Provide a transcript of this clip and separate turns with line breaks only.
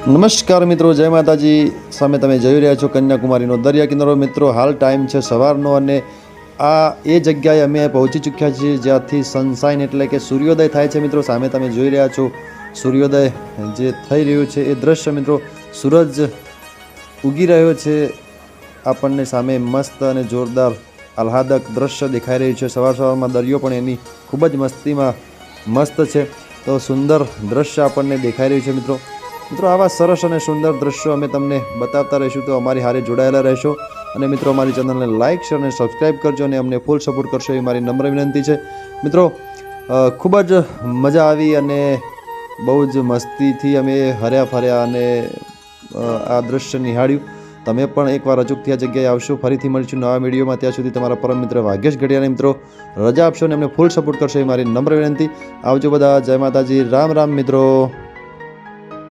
નમસ્કાર મિત્રો, જય માતાજી. સામે તમે જોઈ રહ્યા છો કન્યાકુમારીનો દરિયા કિનારો. મિત્રો, હાલ ટાઈમ છે સવારનો અને આ એ જગ્યાએ અમે પહોંચી ચૂક્યા છીએ જ્યાંથી સનસાઇન એટલે કે સૂર્યોદય થાય છે. મિત્રો, સામે તમે જોઈ રહ્યા છો સૂર્યોદય જે થઈ રહ્યું છે એ દ્રશ્ય. મિત્રો, સૂરજ ઉગી રહ્યો છે આપણને સામે. મસ્ત અને જોરદાર આહલાદક દ્રશ્ય દેખાઈ રહ્યું છે. સવારમાં દરિયો પણ એની ખૂબ જ મસ્તીમાં મસ્ત છે. તો સુંદર દ્રશ્ય આપણને દેખાઈ રહ્યું છે. મિત્રો, આવા સરસ અને સુંદર દ્રશ્યો અમે તમને બતાવતા રહીશું, તો અમારી હારે જોડાયેલા રહેશો. અને મિત્રો, અમારી ચેનલને લાઇક શેર અને સબસ્ક્રાઈબ કરજો અને અમને ફૂલ સપોર્ટ કરશો એ મારી નમ્ર વિનંતી છે. મિત્રો, ખૂબ જ મજા આવી અને બહુ જ મસ્તીથી અમે હર્યા ફર્યા અને આ દ્રશ્ય નિહાળ્યું. તમે પણ એકવાર અચૂકથી આ જગ્યાએ આવશો. ફરીથી મળીશું નવા વિડીયોમાં. ત્યાં સુધી તમારા પરમ મિત્ર વાઘેશ ઘડિયાને મિત્રો રજા આપશો અને અમને ફૂલ સપોર્ટ કરશો એ મારી નમ્ર વિનંતી. આવજો બધા. જય માતાજી. રામ રામ મિત્રો.